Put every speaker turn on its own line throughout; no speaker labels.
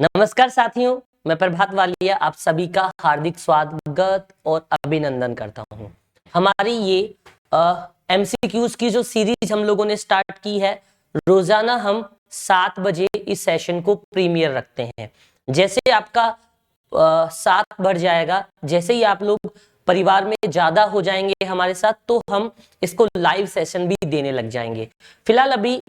नमस्कार साथियों, मैं प्रभात वालिया आप सभी का हार्दिक स्वागत और अभिनंदन करता हूं। हमारी ये एमसीक्यूज की जो सीरीज हम लोगों ने स्टार्ट की है, रोजाना हम 7 बजे इस सेशन को प्रीमियर रखते हैं। जैसे आपका साथ बढ़ जाएगा, जैसे ही आप लोग परिवार में ज्यादा हो जाएंगे हमारे साथ, तो हम इसको लाइव सेशन भी देने लग जाएंगे। फिलहाल अभी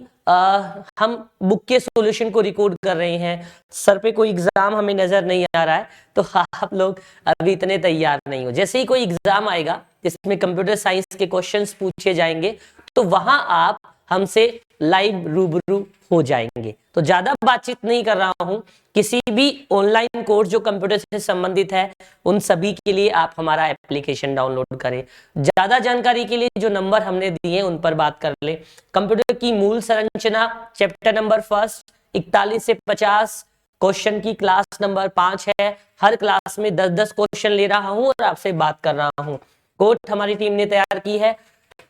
हम बुक के सॉल्यूशन को रिकॉर्ड कर रहे हैं। सर पे कोई एग्जाम हमें नजर नहीं आ रहा है, तो आप लोग अभी इतने तैयार नहीं हो। जैसे ही कोई एग्जाम आएगा जिसमें कंप्यूटर साइंस के क्वेश्चंस पूछे जाएंगे, तो वहां आप हमसे लाइव रूबरू हो जाएंगे। तो ज्यादा बातचीत नहीं कर रहा हूं। किसी भी ऑनलाइन कोर्स जो कंप्यूटर से संबंधित है, उन सभी के लिए आप हमारा एप्लीकेशन डाउनलोड करें। ज्यादा जानकारी के लिए जो नंबर हमने दिए उन पर बात कर ले। कंप्यूटर की मूल संरचना चैप्टर नंबर 1 41 से 50 क्वेश्चन की क्लास नंबर 5 है। हर क्लास में 10-10 क्वेश्चन ले रहा हूं और आपसे बात कर रहा हूं। कोट हमारी टीम ने तैयार की है,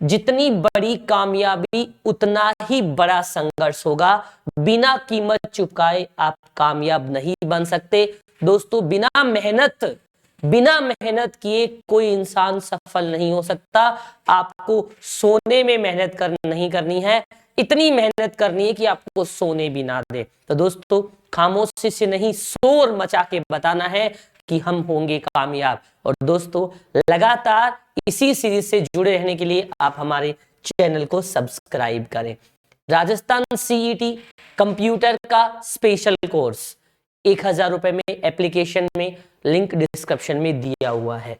जितनी बड़ी कामयाबी उतना ही बड़ा संघर्ष होगा। बिना कीमत चुकाए आप कामयाब नहीं बन सकते। दोस्तों, बिना मेहनत किए कोई इंसान सफल नहीं हो सकता। आपको सोने में मेहनत नहीं करनी है, इतनी मेहनत करनी है कि आपको सोने भी ना दे। तो दोस्तों, खामोशी से नहीं, शोर मचा के बताना है कि हम होंगे कामयाब। और दोस्तों, लगातार इसी सीरीज से जुड़े रहने के लिए आप हमारे चैनल को सब्सक्राइब करें। राजस्थान सीईटी कंप्यूटर का स्पेशल कोर्स 1000 रुपए में एप्लीकेशन में लिंक डिस्क्रिप्शन में दिया हुआ है।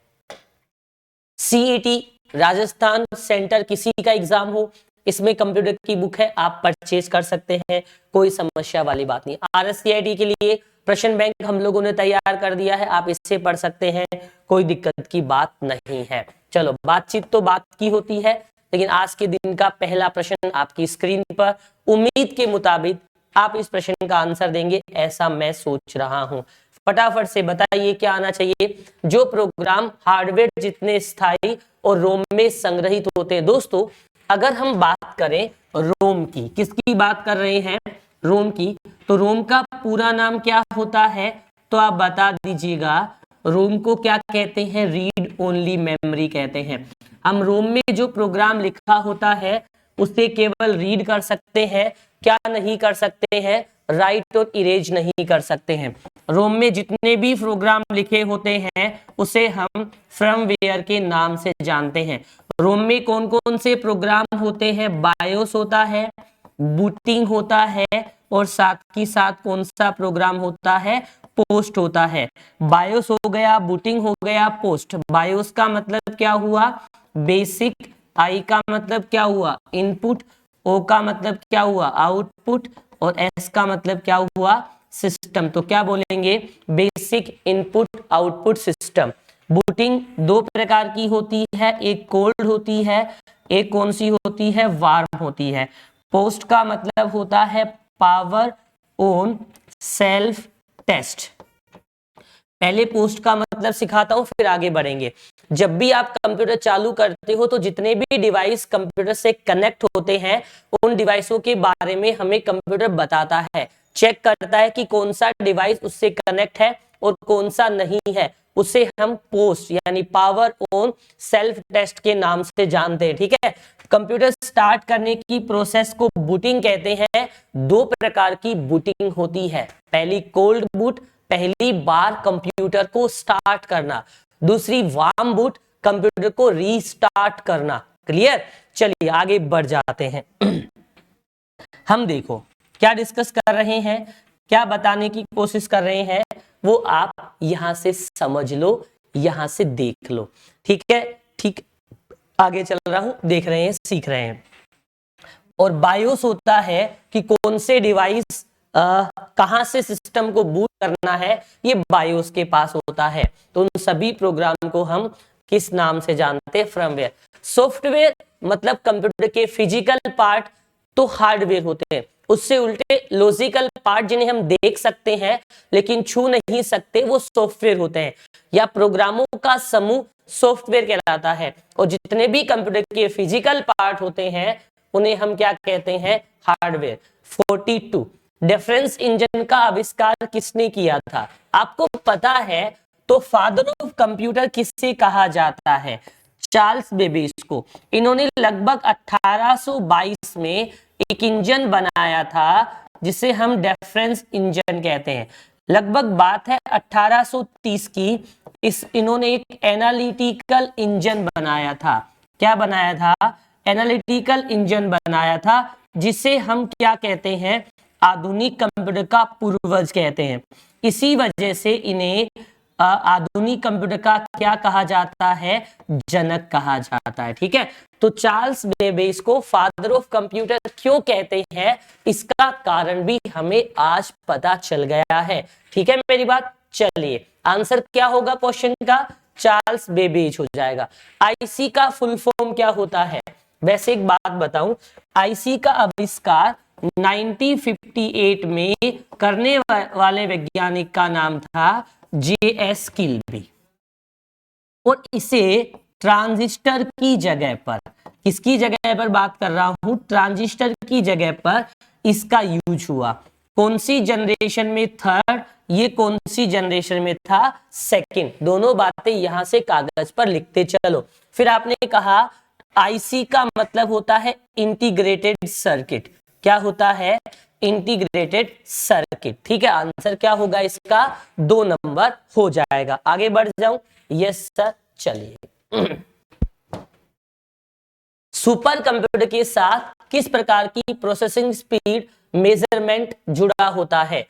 सीईटी राजस्थान सेंटर किसी का एग्जाम हो, इसमें कंप्यूटर की बुक है, आप परचेज कर सकते हैं, कोई समस्या वाली बात नहीं। आरएससीआईटी के लिए प्रश्न बैंक हम लोगों ने तैयार कर दिया है, आप इससे पढ़ सकते हैं, कोई दिक्कत की बात नहीं है। चलो, बातचीत तो बात की होती है, लेकिन आज के दिन का पहला प्रश्न आपकी स्क्रीन पर। उम्मीद के मुताबिक आप इस प्रश्न का आंसर देंगे, ऐसा मैं सोच रहा हूं। फटाफट से बताइए क्या आना चाहिए। जो प्रोग्राम हार्डवेयर जितने स्थायी और रोम में संग्रहित होते हैं। दोस्तों, अगर हम बात करें रोम की, किसकी बात कर रहे हैं? रोम की। तो रोम का पूरा नाम क्या होता है, तो आप बता दीजिएगा। रोम को क्या कहते हैं? रीड ओनली मेमोरी कहते हैं। हम रोम में जो प्रोग्राम लिखा होता है उसे केवल रीड कर सकते हैं, क्या नहीं कर सकते हैं? राइट और इरेज नहीं कर सकते हैं। रोम में जितने भी प्रोग्राम लिखे होते हैं उसे हम फर्मवेयर के नाम से जानते हैं। रोम में कौन कौन से प्रोग्राम होते हैं? बायोस होता है, बूटिंग होता है, और साथ ही साथ कौन सा प्रोग्राम होता है? पोस्ट होता है। बायोस हो गया, बूटिंग हो गया, पोस्ट। बायोस का मतलब क्या हुआ? बेसिक। आई का मतलब क्या हुआ? इनपुट। ओ का मतलब क्या हुआ? आउटपुट। और एस का मतलब क्या हुआ? सिस्टम। तो क्या बोलेंगे? Basic, input, output, system. Booting 2 प्रकार की होती है, एक कोल्ड होती है, एक कौन सी होती है? वार्म होती है। पोस्ट का मतलब होता है पावर ऑन सेल्फ टेस्ट। पहले पोस्ट का मतलब सिखाता हूं, फिर आगे बढ़ेंगे। जब भी आप कंप्यूटर चालू करते हो तो जितने भी डिवाइस कंप्यूटर से कनेक्ट होते हैं, उन डिवाइसों के बारे में हमें कंप्यूटर बताता है, चेक करता है कि कौन सा डिवाइस उससे कनेक्ट है और कौन सा नहीं है। उसे हम पोस्ट यानी पावर ऑन सेल्फ टेस्ट के नाम से जानते हैं। ठीक है। कंप्यूटर स्टार्ट करने की प्रोसेस को बूटिंग कहते हैं। 2 प्रकार की बूटिंग होती है। पहली कोल्ड बूट, पहली बार कंप्यूटर को स्टार्ट करना। दूसरी वार्म बूट, कंप्यूटर को रीस्टार्ट करना। क्लियर? चलिए आगे बढ़ जाते हैं। हम देखो क्या डिस्कस कर रहे हैं, क्या बताने की कोशिश कर रहे हैं, वो आप यहां से समझ लो, यहां से देख लो। ठीक है? ठीक, आगे चल रहा हूं, देख रहे हैं, सीख रहे हैं। और बायोस होता है कि कौन से डिवाइस कहां से सिस्टम को बूट करना है, ये बायोस के पास होता है। तो उन सभी प्रोग्राम को हम किस नाम से जानते हैं? फर्मवेयर। सॉफ्टवेयर मतलब कंप्यूटर के फिजिकल पार्ट तो हार्डवेयर होते हैं। उससे उल्टे लॉजिकल पार्ट जिन्हें हम देख सकते हैं लेकिन छू नहीं सकते, वो सॉफ्टवेयर होते हैं, या प्रोग्रामों का समूह सॉफ्टवेयर कहलाता है। और जितने भी कंप्यूटर के फिजिकल पार्ट होते हैं उन्हें हम क्या कहते हैं? हार्डवेयर। 42 डिफरेंस इंजन का आविष्कार किसने किया था? आपको पता है तो फादर ऑफ कंप्यूटर किससे कहा जाता है? चार्ल्स बेबेज को। इन्होंने लगभग 1822 में एक इंजन बनाया था जिसे हम डिफरेंस इंजन कहते हैं। लगभग बात है 1830 की। इन्होंने एक एनालिटिकल इंजन बनाया था। क्या बनाया था? एनालिटिकल इंजन बनाया था, जिसे हम क्या कहते हैं? आधुनिक कंप्यूटर का पूर्वज कहते हैं। इसी वजह से इन्हें आधुनिक कंप्यूटर का क्या कहा जाता है? जनक कहा जाता है। ठीक है, तो चार्ल्स बेबेज को फादर ऑफ कंप्यूटर क्यों कहते हैं, इसका कारण भी हमें आज पता चल गया है। ठीक है मेरी बात। चलिए आंसर क्या होगा क्वेश्चन का? चार्ल्स बेबेज हो जाएगा। आईसी का फुल फॉर्म क्या होता है? वैसे एक बात बताऊं, आईसी का आविष्कार 1958 में करने वाले वैज्ञानिक का नाम था जेएस किल्बी, और इसे ट्रांजिस्टर की जगह पर, किसकी जगह पर बात कर रहा हूं? ट्रांजिस्टर की जगह पर इसका यूज हुआ। कौन सी जनरेशन में? थर्ड। ये कौन सी जनरेशन में था? सेकंड। दोनों बातें यहां से कागज पर लिखते चलो। फिर आपने कहा आईसी का मतलब होता है इंटीग्रेटेड सर्किट। क्या होता है? Integrated circuit. ठीक है, आंसर क्या होगा इसका? 2 नंबर हो जाएगा। आगे बढ़ जाऊं? Yes sir. चलिए सुपर कंप्यूटर के साथ किस प्रकार की प्रोसेसिंग स्पीड मेजरमेंट जुड़ा होता है?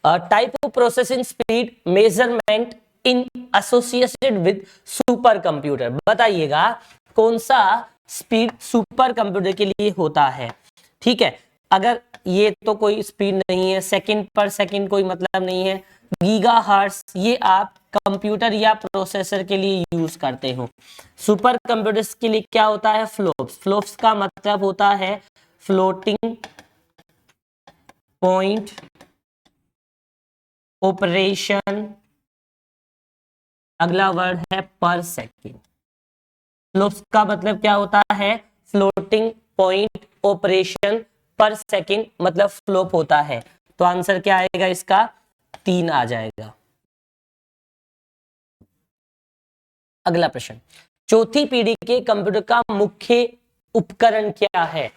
Type of processing speed measurement in associated with super computer. बताइएगा कौन सा स्पीड सुपर कंप्यूटर के लिए होता है? ठीक है, अगर ये तो कोई स्पीड नहीं है, सेकंड पर सेकंड कोई मतलब नहीं है, गीगाहर्ट्ज ये आप कंप्यूटर या प्रोसेसर के लिए यूज करते हो। सुपर कंप्यूटर्स के लिए क्या होता है? फ्लोप्स। फ्लोप्स का मतलब होता है फ्लोटिंग पॉइंट ऑपरेशन। अगला वर्ड है पर सेकंड। फ्लोप्स का मतलब क्या होता है? फ्लोटिंग पॉइंट ऑपरेशन पर सेकंड मतलब फ्लोप होता है। तो आंसर क्या आएगा इसका? 3 आ जाएगा। अगला प्रश्न, चौथी पीढ़ी के कंप्यूटर का मुख्य उपकरण क्या है?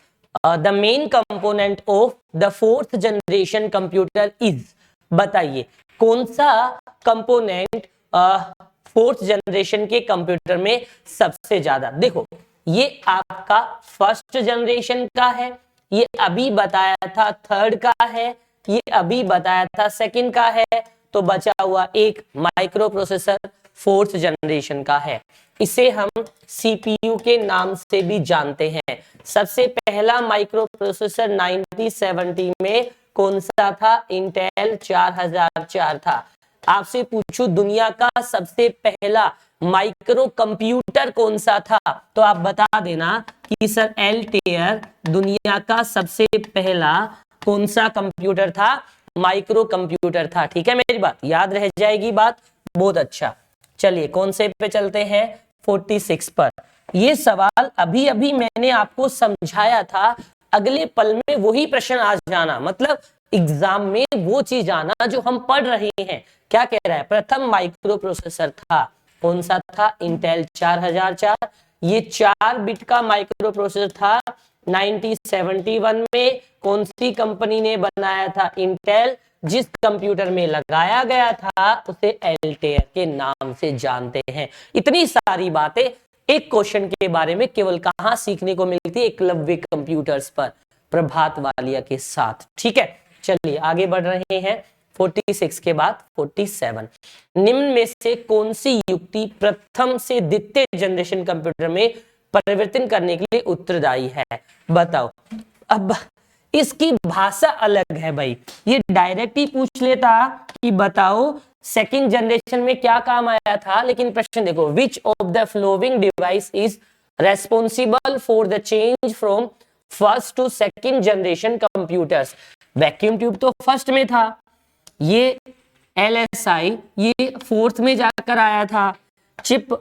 The main component of the fourth generation computer is. बताइए कौन सा कंपोनेंट फोर्थ जनरेशन के कंप्यूटर में सबसे ज्यादा? देखो ये आपका फर्स्ट जनरेशन का है, ये अभी बताया था थर्ड का है, ये अभी बताया था सेकंड का है, तो बचा हुआ एक माइक्रो प्रोसेसर फोर्थ जनरेशन का है। इसे हम सीपीयू के नाम से भी जानते हैं। सबसे पहला माइक्रो प्रोसेसर 1970 में कौन सा था? इंटेल 4004 था। आपसे पूछूं दुनिया का सबसे पहला माइक्रो कंप्यूटर कौन सा था, तो आप बता देना कि सर एल्टेयर दुनिया का सबसे पहला कौन सा कंप्यूटर था? माइक्रो कंप्यूटर था। ठीक है मेरी बात, याद रह जाएगी बात। बहुत अच्छा। चलिए कौन से पे चलते हैं? 46 पर। ये सवाल अभी अभी मैंने आपको समझाया था, अगले पल में वही प्रश्न आ जाना, मतलब एग्जाम में वो चीज आना जो हम पढ़ रहे हैं। क्या कह रहा है? प्रथम माइक्रो प्रोसेसर था, कौन सा था? इंटेल 4004। ये 4 बिट का माइक्रो प्रोसेसर था। 1971 में कौन सी कंपनी ने बनाया था? इंटेल। जिस कंप्यूटर में लगाया गया था उसे एल्टेयर के नाम से जानते हैं। इतनी सारी बातें एक क्वेश्चन के बारे में केवल कहां सीखने को मिलती है? एकलव्य कंप्यूटर्स पर, प्रभात वालिया के साथ। ठीक है, चलिए आगे बढ़ रहे हैं। 46 के बाद 47, निम्न में से कौन सी युक्ति प्रथम से द्वितीय जनरेशन कंप्यूटर में परिवर्तन करने के लिए उत्तरदायी है? बताओ। अब इसकी भाषा अलग है भाई, ये डायरेक्ट ही पूछ लेता कि बताओ सेकंड जनरेशन में क्या काम आया था, लेकिन प्रश्न देखो, which of the flowing device is responsible for the change from first to second generation computers? Vacuum tube तो फर्स्ट में था, ये LSI ये फोर्थ में जाकर आया था, चिप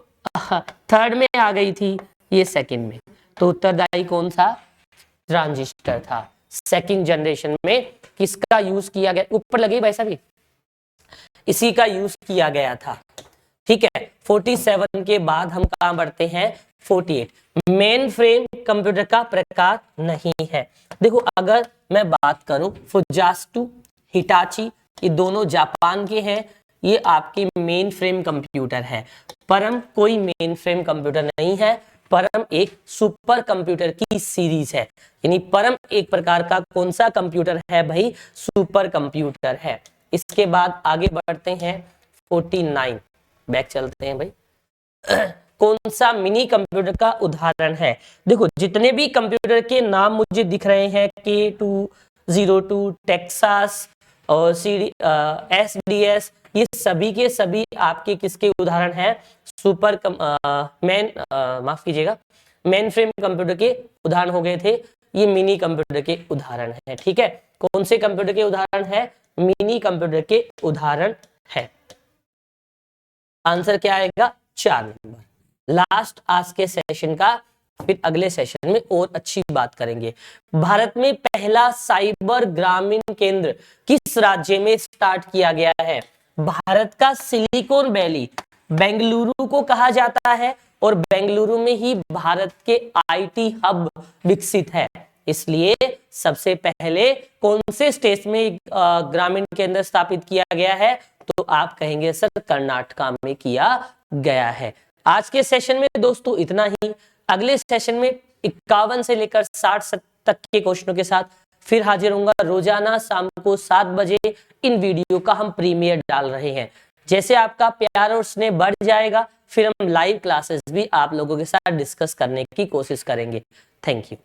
थर्ड में आ गई थी, ये सेकंड में। तो उत्तरदायी कौन सा? ट्रांजिस्टर था। सेकंड जनरेशन में किसका यूज किया गया, ऊपर लगे भाई साहब, इसी का यूज किया गया था। ठीक है, 47 के बाद हम कहां बढ़ते हैं, 48। मेन फ्रेम कंप्यूटर का प्रकार नहीं है। देखो अगर मैं बात करूं फुजाटसु, हिटाची, ये दोनों जापान के हैं, ये आपके मेन फ्रेम कंप्यूटर है। परम कोई मेन फ्रेम कंप्यूटर नहीं है, परम एक सुपर कंप्यूटर की सीरीज है। यानी परम एक प्रकार का कौन सा कंप्यूटर है भाई, सुपर कंप्यूटर है। इसके बाद आगे बढ़ते हैं 49, बैक चलते हैं भाई। कौन सा मिनी कंप्यूटर का उदाहरण है, देखो जितने भी कंप्यूटर के नाम मुझे दिख रहे हैं, K202, टेक्सास और SDS, ये सभी के सभी आपके किसके उदाहरण हैं, सुपर माफ कीजिएगा, मेन फ्रेम कंप्यूटर के उदाहरण हो गए थे, ये मिनी कंप्यूटर के उदाहरण है। ठीक है, कौन से कंप्यूटर के उदाहरण है, मिनी कंप्यूटर के उदाहरण है। आंसर क्या आएगा, 4 नंबर। लास्ट आज के सेशन का, फिर अगले सेशन में और अच्छी बात करेंगे। भारत में पहला साइबर ग्रामीण केंद्र किस राज्य में स्टार्ट किया गया है, भारत का सिलिकॉन वैली बेंगलुरु को कहा जाता है, और बेंगलुरु में ही भारत के आईटी हब विकसित है। इसलिए सबसे पहले कौन से स्टेट में ग्रामीण केंद्र स्थापित किया गया है, तो आप कहेंगे सर कर्नाटका में किया गया है। आज के सेशन में दोस्तों इतना ही। अगले सेशन में 51 से लेकर 60 तक के क्वेश्चनों के साथ फिर हाजिर होऊंगा। रोजाना शाम को 7 बजे इन वीडियो का हम प्रीमियर डाल रहे हैं। जैसे आपका प्यार और स्नेह बढ़ जाएगा, फिर हम लाइव क्लासेस भी आप लोगों के साथ डिस्कस करने की कोशिश करेंगे। Thank you.